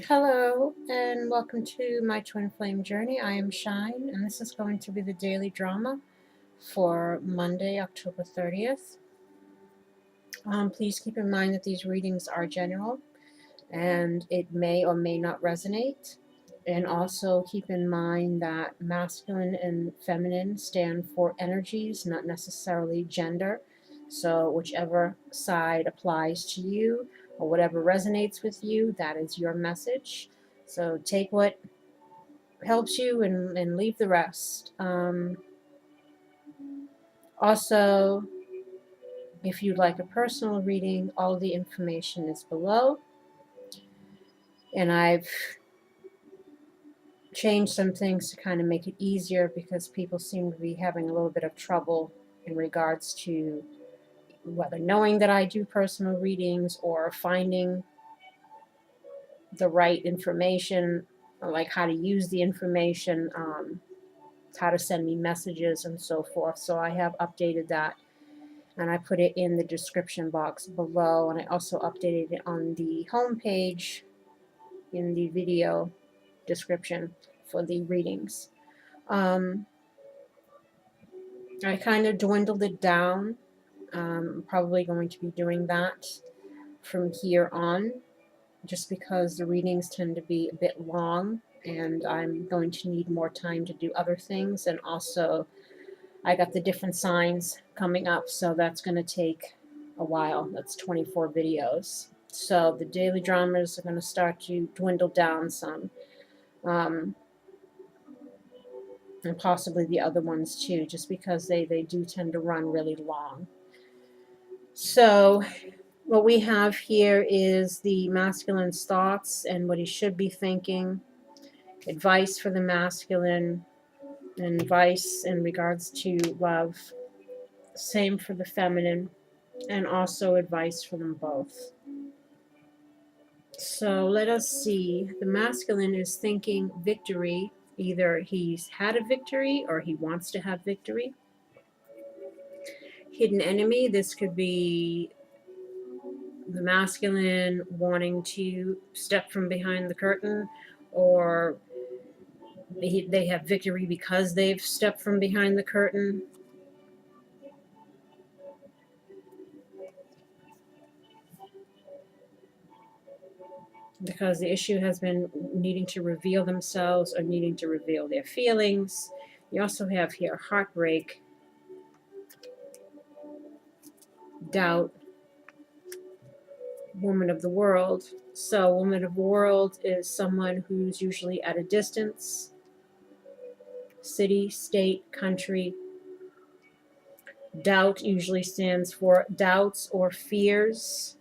Hello and welcome to my twin flame journey. I am Shine and this is going to be the daily drama for Monday, October 30th. Please keep in mind that these readings are general and it may or may not resonate. And also keep in mind that masculine and feminine stand for energies, not necessarily gender. So whichever side applies to you or whatever resonates with you, that is your message. So take what helps you and leave the rest. Also, if you'd like a personal reading, all the information is below. And I've changed some things to kind of make it easier because people seem to be having a little bit of trouble in regards to whether knowing that I do personal readings or finding the right information, like how to use the information, how to send me messages and so forth. So I have updated that and I put it in the description box below, and I also updated it on the home page in the video description for the readings. I kind of dwindled it down. I'm probably going to be doing that from here on, just because the readings tend to be a bit long and I'm going to need more time to do other things. And also I got the different signs coming up, so that's going to take a while. That's 24 videos. So the daily dramas are going to start to dwindle down some. And possibly the other ones too, just because they do tend to run really long. So what we have here is the masculine's thoughts and what he should be thinking, advice for the masculine, and advice in regards to love. Same for the feminine, and also advice for them both. So let us see. The masculine is thinking victory. Either he's had a victory or he wants to have victory. Hidden enemy. This could be the masculine wanting to step from behind the curtain, or they have victory because they've stepped from behind the curtain. Because the issue has been needing to reveal themselves or needing to reveal their feelings. You also have here heartbreak, doubt, woman of the world. So woman of the world is someone who's usually at a distance, city, state, country. Doubt usually stands for doubts or fears.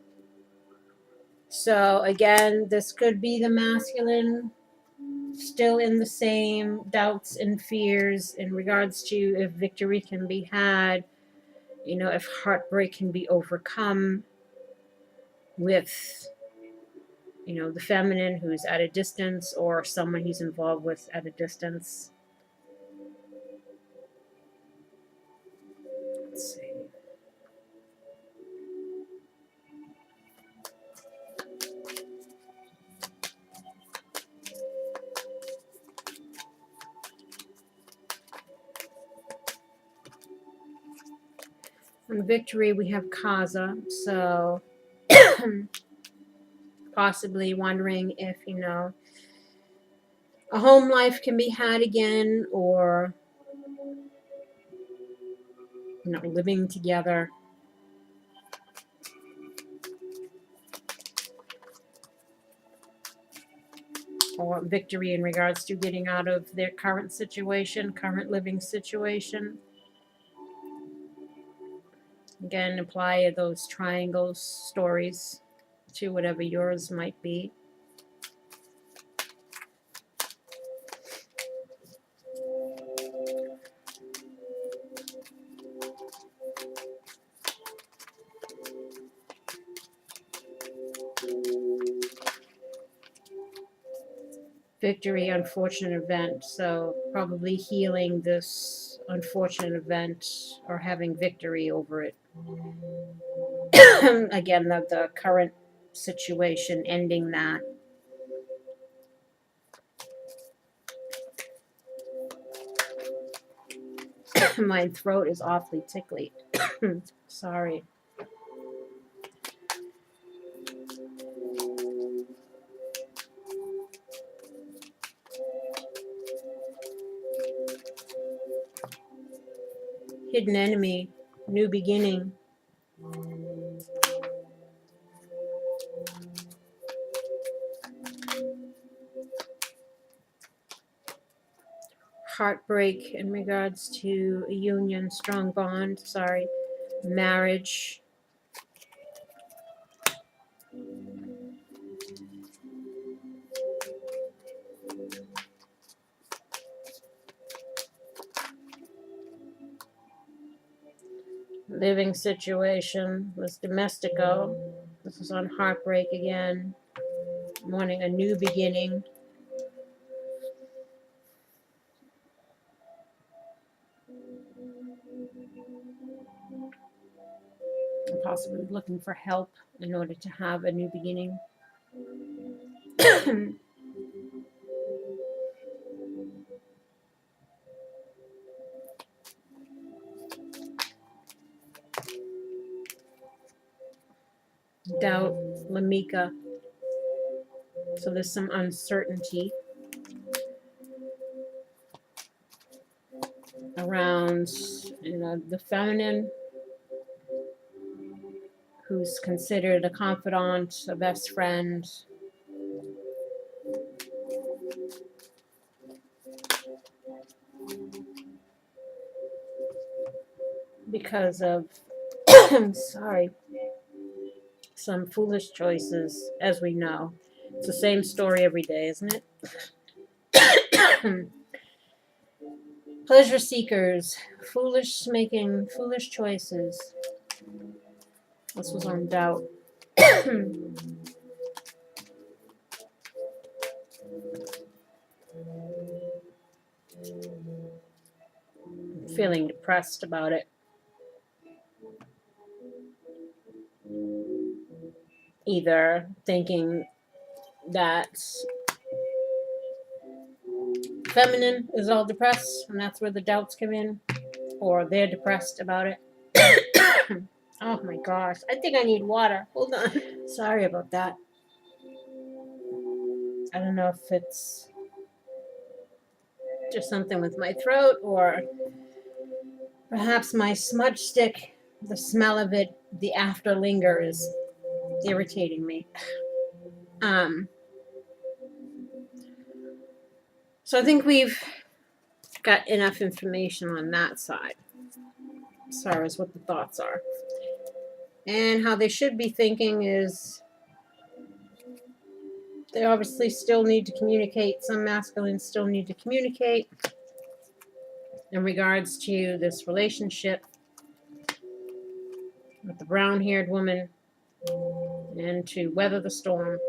So again, this could be the masculine still in the same doubts and fears in regards to if victory can be had, if heartbreak can be overcome with, the feminine who's at a distance or someone he's involved with at a distance. Let's see. On victory, we have Kaza, so possibly wondering if, a home life can be had again, or, living together. Or victory in regards to getting out of their current situation, current living situation. Again, apply those triangles stories to whatever yours might be. Victory, unfortunate event. So probably healing this unfortunate event or having victory over it. Again, the current situation, ending that. My throat is awfully tickly. Sorry. Hidden enemy, new beginning. Heartbreak in regards to a union, strong bond, sorry, marriage. Living situation was domestico. This is on heartbreak again. Wanting a new beginning. Possibly looking for help in order to have a new beginning. Doubt, Lamika. So there's some uncertainty around, the feminine, who's considered a confidant, a best friend. Because of, sorry, some foolish choices, as we know. It's the same story every day, isn't it? Pleasure seekers, making foolish choices. This was on doubt. Feeling depressed about it. Either thinking that feminine is all depressed and that's where the doubts come in, or they're depressed about it. Oh my gosh, I think I need water. Hold on. Sorry about that. I don't know if it's just something with my throat, or perhaps my smudge stick, the smell of it, the afterlinger is irritating me. So I think we've got enough information on that side as far as what the thoughts are. And how they should be thinking is they obviously still need to communicate. Some masculines still need to communicate in regards to this relationship with the brown-haired woman and to weather the storm.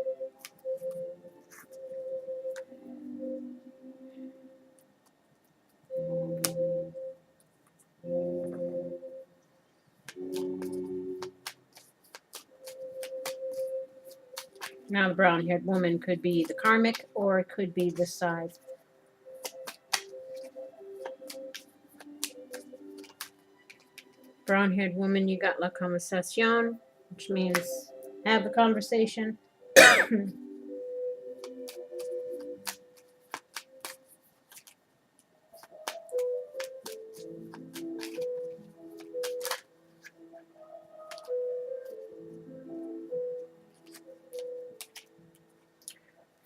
Now the brown-haired woman could be the karmic, or it could be this side. Brown-haired woman, you got la conversación, which means have the conversation.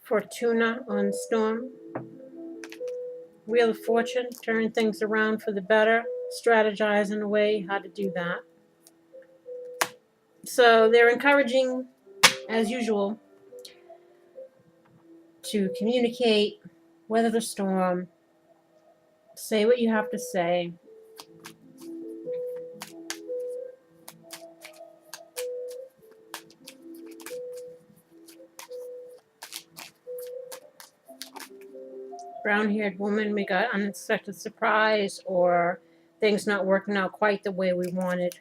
Fortuna on storm. Wheel of Fortune, turn things around for the better, strategize in a way how to do that. So they're encouraging, as usual, to communicate, weather the storm, say what you have to say. Brown-haired woman, we got unexpected surprise, or things not working out quite the way we wanted.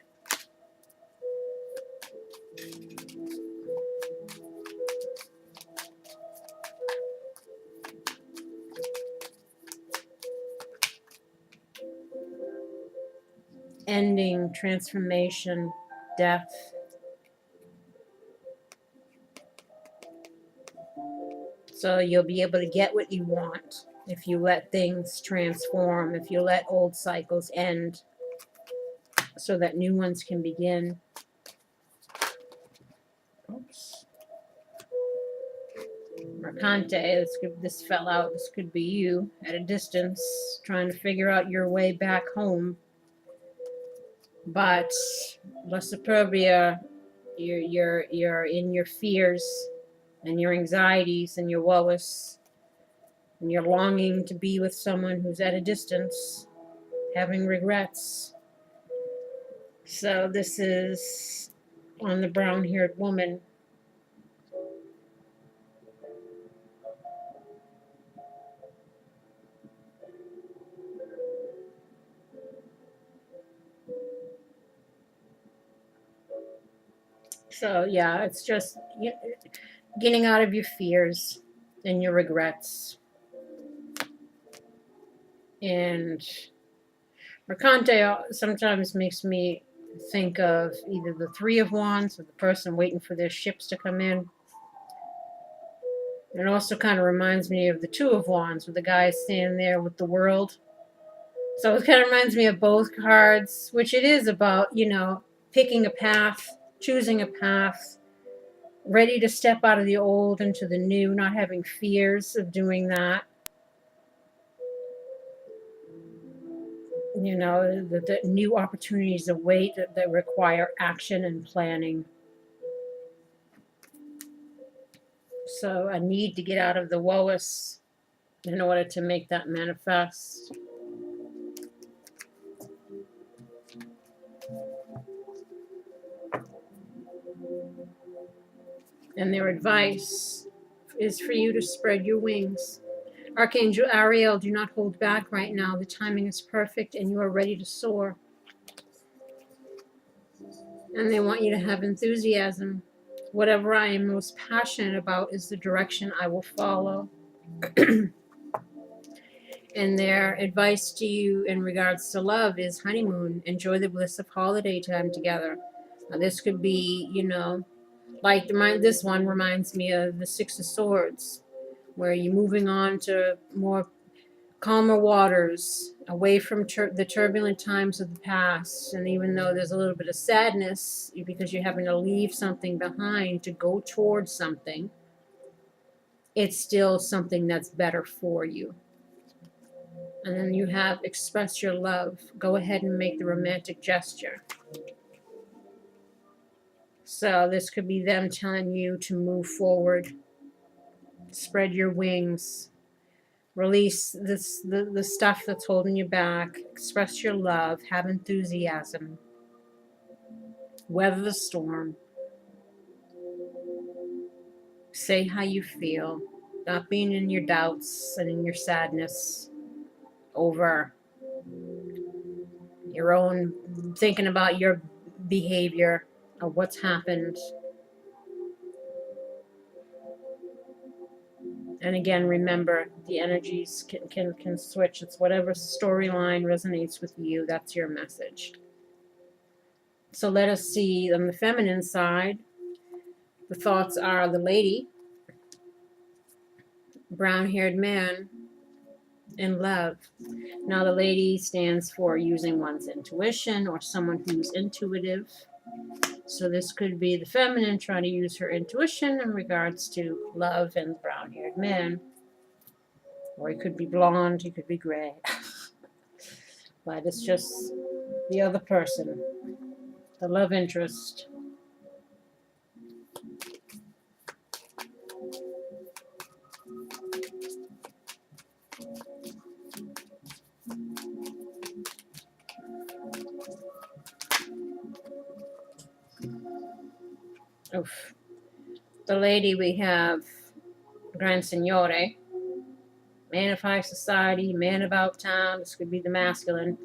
ending, transformation, death. So you'll be able to get what you want if you let things transform, if you let old cycles end so that new ones can begin. Oops. Mercante, this fell out. This could be you at a distance trying to figure out your way back home. But La Superbia, you're in your fears and your anxieties and your woes, and you're longing to be with someone who's at a distance, having regrets. So this is on the brown-haired woman. So yeah, it's just getting out of your fears and your regrets. And Mercante sometimes makes me think of either the Three of Wands or the person waiting for their ships to come in. It also kind of reminds me of the Two of Wands with the guy standing there with the world. So it kind of reminds me of both cards, which it is about, picking a path, choosing a path, ready to step out of the old into the new, not having fears of doing that. The new opportunities await that require action and planning. So a need to get out of the woes in order to make that manifest. And their advice is for you to spread your wings. Archangel Ariel, do not hold back right now. The timing is perfect and you are ready to soar. And they want you to have enthusiasm. Whatever I am most passionate about is the direction I will follow. And their advice to you in regards to love is honeymoon. Enjoy the bliss of holiday time together. Now, this could be, like this one reminds me of the Six of Swords, where you're moving on to more calmer waters, away from the turbulent times of the past. And even though there's a little bit of sadness because you're having to leave something behind to go towards something, it's still something that's better for you. And then you have express your love. Go ahead and make the romantic gesture. So this could be them telling you to move forward. Spread your wings. Release the stuff that's holding you back. Express your love. Have enthusiasm. Weather the storm. Say how you feel. Not being in your doubts and in your sadness over your own, thinking about your behavior of what's happened. And again, remember, the energies can switch. It's whatever storyline resonates with you. That's your message. So let us see on the feminine side. The thoughts are the lady, brown-haired man, and love. Now the lady stands for using one's intuition or someone who's intuitive. So this could be the feminine trying to use her intuition in regards to love and brown-haired man. Or he could be blonde, he could be gray. But it's just the other person, the love interest. Oof. The lady we have, Grand Signore, man of high society, man about town. This could be the masculine.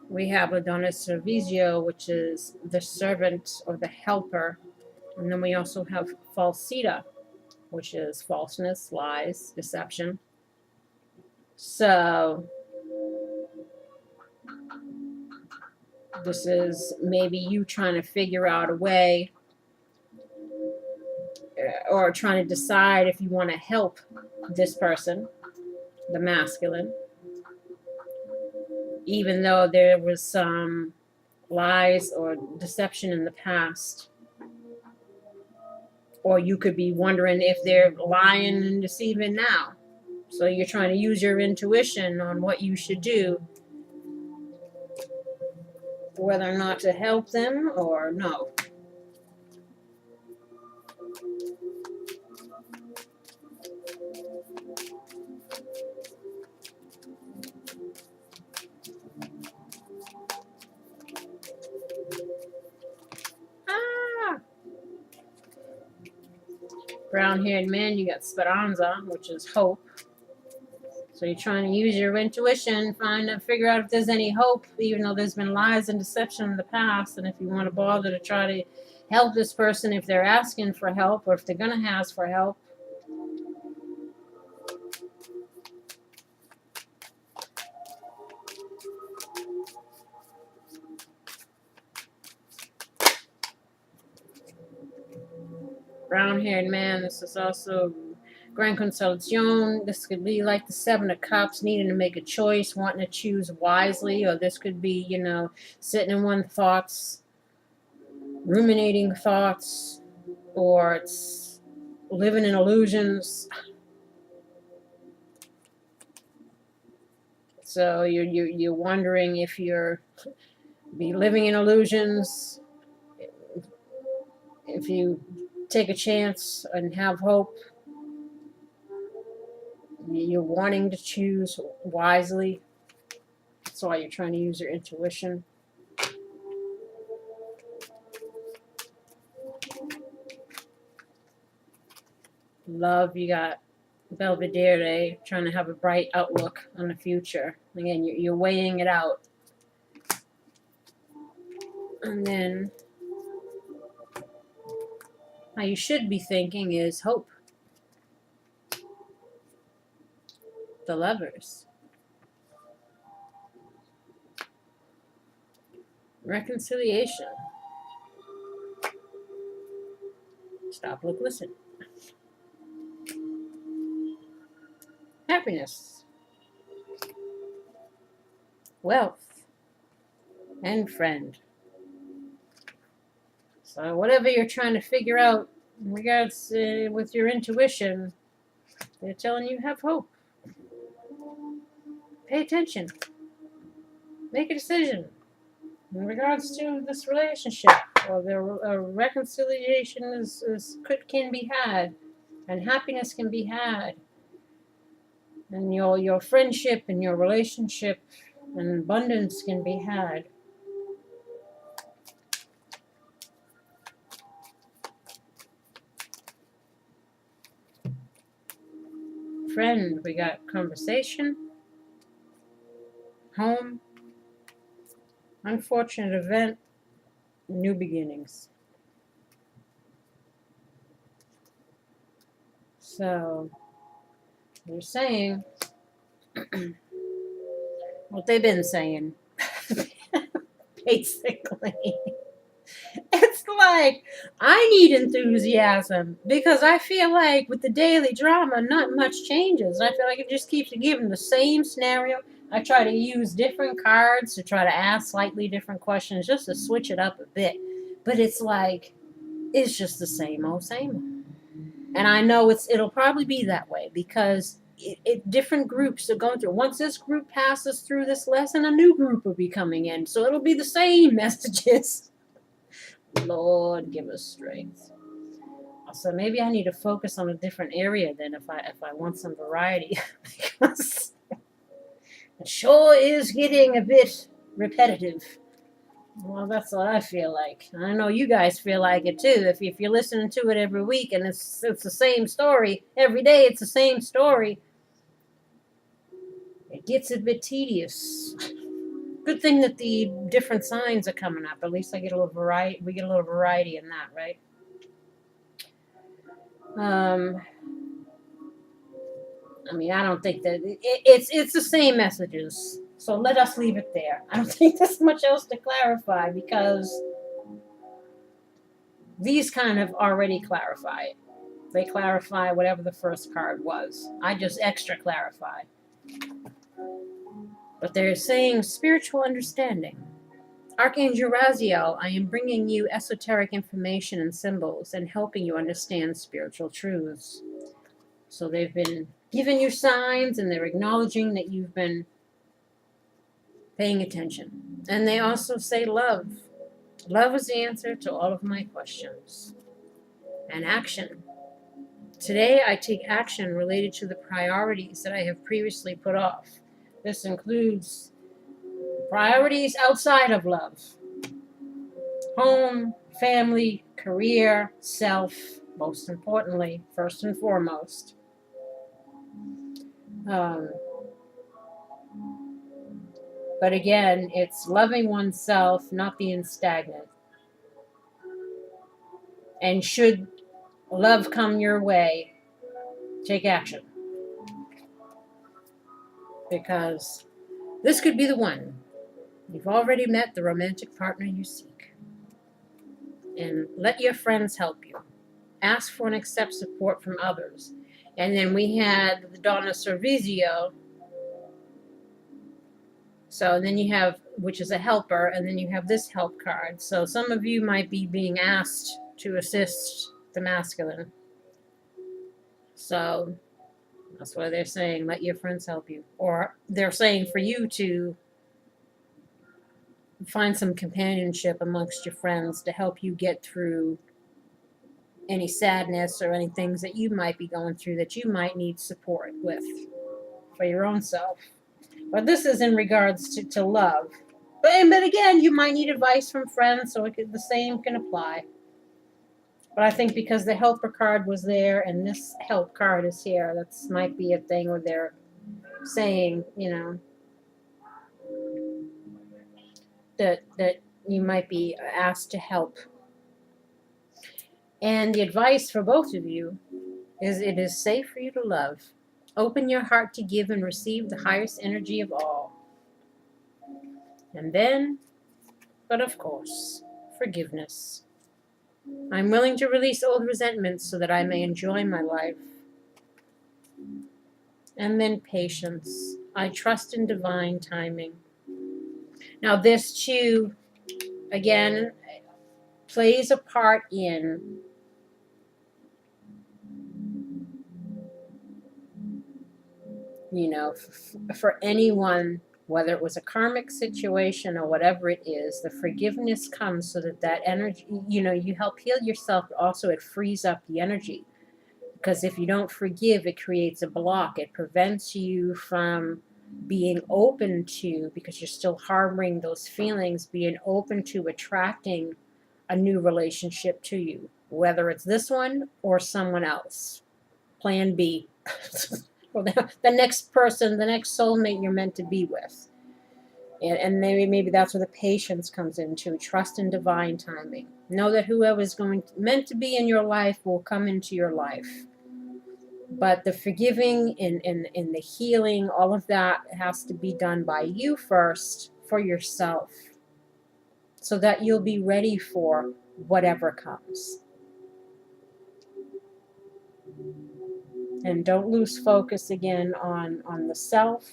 We have La Donna Servizio, which is the servant or the helper. And then we also have Falsita, which is falseness, lies, deception. So This is maybe you trying to figure out a way or trying to decide if you want to help this person, the masculine, even though there was some lies or deception in the past. Or you could be wondering if they're lying and deceiving now. So you're trying to use your intuition on what you should do, whether or not to help them or no. Ah! Brown-haired man, you got speranza, which is hope. So you're trying to use your intuition, figure out if there's any hope, even though there's been lies and deception in the past. And if you want to bother to try to help this person, if they're asking for help or if they're going to ask for help. Brown-haired man, this is also Grand Constellation. This could be like the Seven of Cups, needing to make a choice, wanting to choose wisely. Or this could be, sitting in one thoughts, ruminating thoughts, or it's living in illusions. So you're wondering if you're be living in illusions, if you take a chance and have hope. You're wanting to choose wisely. That's why you're trying to use your intuition. Love, you got Belvedere, trying to have a bright outlook on the future. Again, you're weighing it out. And then how you should be thinking is hope. The Lovers. Reconciliation. Stop, look, listen. Happiness. Wealth. And friend. So whatever you're trying to figure out in regards with your intuition, they're telling you have hope. Pay attention. Make a decision in regards to this relationship, or the reconciliation can be had, and happiness can be had, and your friendship and your relationship and abundance can be had. Friend, we got conversation, home, unfortunate event, new beginnings. So they're saying what they've been saying. Basically, it's like I need enthusiasm because I feel like with the daily drama, not much changes. I feel like it just keeps giving the same scenario. I try to use different cards to try to ask slightly different questions just to switch it up a bit. But it's like, it's just the same old, same old. And I know it'll probably be that way because different groups are going through. Once this group passes through this lesson, a new group will be coming in. So it'll be the same messages. Lord, give us strength. So maybe I need to focus on a different area then if I want some variety. Because it sure is getting a bit repetitive. Well, that's what I feel like. I know you guys feel like it too. If you're listening to it every week and it's the same story every day, it's the same story. It gets a bit tedious. Good thing that the different signs are coming up. At least I get a little variety. We get a little variety in that, right? I mean, I don't think that it's the same messages. So let us leave it there. I don't think there's much else to clarify because these kind of already clarify it. They clarify whatever the first card was. I just extra clarify. But they're saying spiritual understanding. Archangel Raziel, I am bringing you esoteric information and symbols and helping you understand spiritual truths. So they've been giving you signs and they're acknowledging that you've been paying attention. And they also say love. Love is the answer to all of my questions. And action. Today I take action related to the priorities that I have previously put off. This includes priorities outside of love. Home, family, career, self, most importantly, first and foremost. But again, it's loving oneself, not being stagnant. And should love come your way, take action. Because this could be the one. You've already met the romantic partner you seek. And let your friends help you. Ask for and accept support from others. And then we had the Donna Servizio. So then you have, which is a helper, and then you have this help card. So some of you might be being asked to assist the masculine. So that's why they're saying, let your friends help you. Or they're saying for you to find some companionship amongst your friends to help you get through any sadness or any things that you might be going through that you might need support with for your own self. But this is in regards to love. But again, you might need advice from friends, so the same can apply. But I think because the helper card was there and this help card is here, that might be a thing where they're saying, that you might be asked to help. And the advice for both of you is it is safe for you to love. Open your heart to give and receive the highest energy of all. And then, but of course, forgiveness. I'm willing to release old resentments so that I may enjoy my life. And then patience. I trust in divine timing. Now this too, again, plays a part in for anyone, whether it was a karmic situation or whatever it is, the forgiveness comes so that energy, you help heal yourself, but also it frees up the energy. Because if you don't forgive, it creates a block. It prevents you from being open to, because you're still harboring those feelings, being open to attracting a new relationship to you, whether it's this one or someone else. Plan B. Or the next person, the next soulmate you're meant to be with. And maybe that's where the patience comes into. Trust in divine timing. Know that whoever is meant to be in your life will come into your life. But the forgiving and the healing, all of that has to be done by you first, for yourself, so that you'll be ready for whatever comes. And don't lose focus again on the self,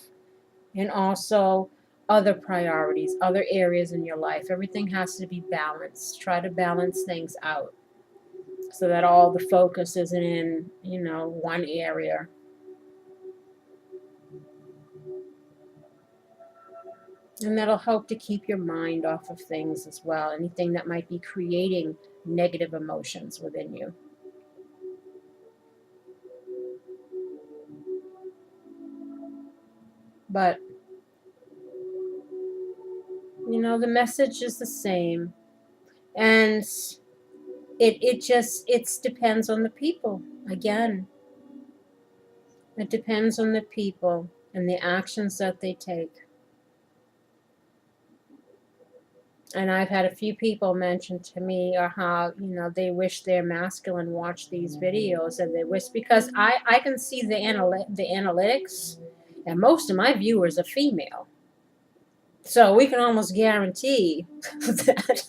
and also other priorities, other areas in your life. Everything has to be balanced. Try to balance things out so that all the focus isn't in, one area. And that'll help to keep your mind off of things as well. Anything that might be creating negative emotions within you. But, the message is the same. And it depends on the people. Again, it depends on the people and the actions that they take. And I've had a few people mention to me how, they wish their masculine watched these videos, and they wish, because I can see the analytics, and most of my viewers are female. So we can almost guarantee that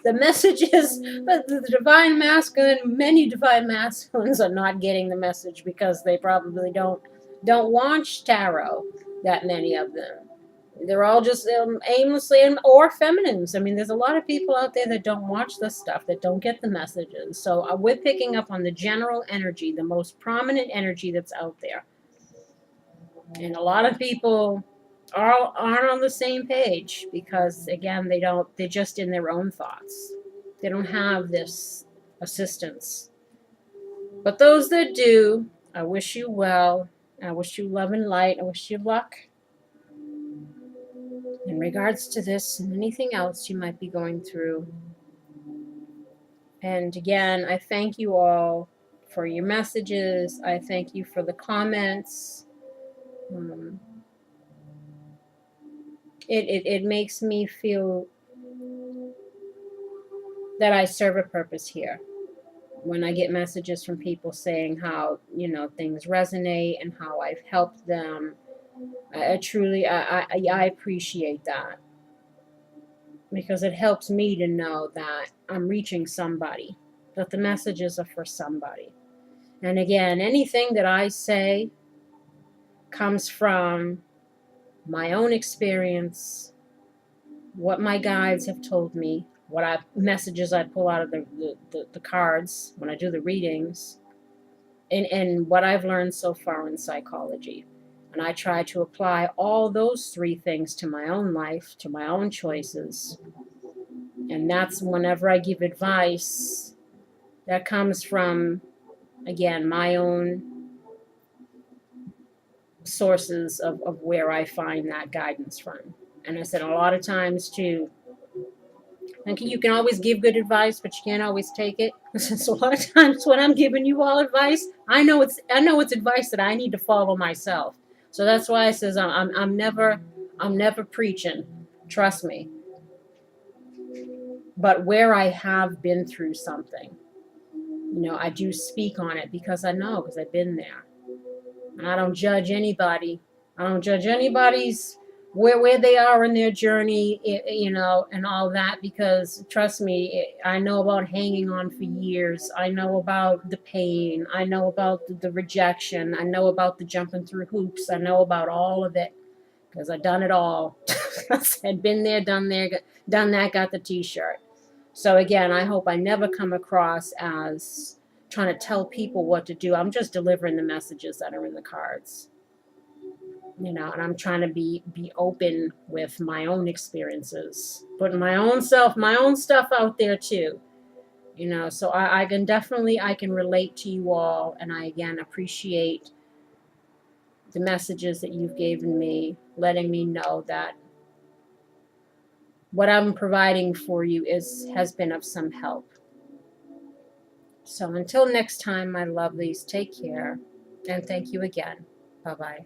the messages, the divine masculine, many divine masculines are not getting the message because they probably don't watch tarot, that many of them. They're all just aimlessly, or feminines. I mean, there's a lot of people out there that don't watch this stuff, that don't get the messages. So we're picking up on the general energy, the most prominent energy that's out there. And a lot of people aren't on the same page because, again, they're just in their own thoughts. They don't have this assistance. But those that do, I wish you well. I wish you love and light. I wish you luck in regards to this and anything else you might be going through. And again, I thank you all for your messages. I thank you for the comments. It makes me feel that I serve a purpose here. When I get messages from people saying how, things resonate and how I've helped them, I truly, I appreciate that, because it helps me to know that I'm reaching somebody, that the messages are for somebody. And again, anything that I say comes from my own experience, what my guides have told me, messages I pull out of the cards when I do the readings, and what I've learned so far in psychology. And I try to apply all those three things to my own life, to my own choices. And that's whenever I give advice, that comes from, again, my own sources of where I find that guidance from. And I said a lot of times too, and you can always give good advice, but you can't always take it. So a lot of times when I'm giving you all advice, I know it's advice that I need to follow myself. So that's why I says I'm never preaching. Trust me. But where I have been through something, I do speak on it because I know, because I've been there. And I don't judge anybody. I don't judge anybody's where they are in their journey, and all that, because trust me, I know about hanging on for years. I know about the pain. I know about the rejection. I know about the jumping through hoops. I know about all of it because I've done it all. I've been there, done that, got the t-shirt. So again, I hope I never come across as trying to tell people what to do. I'm just delivering the messages that are in the cards. And I'm trying to be open with my own experiences, putting my own stuff out there too. So I can relate to you all, and I again appreciate the messages that you've given me, letting me know that what I'm providing for you has been of some help. So until next time, my lovelies, take care, and thank you again. Bye-bye.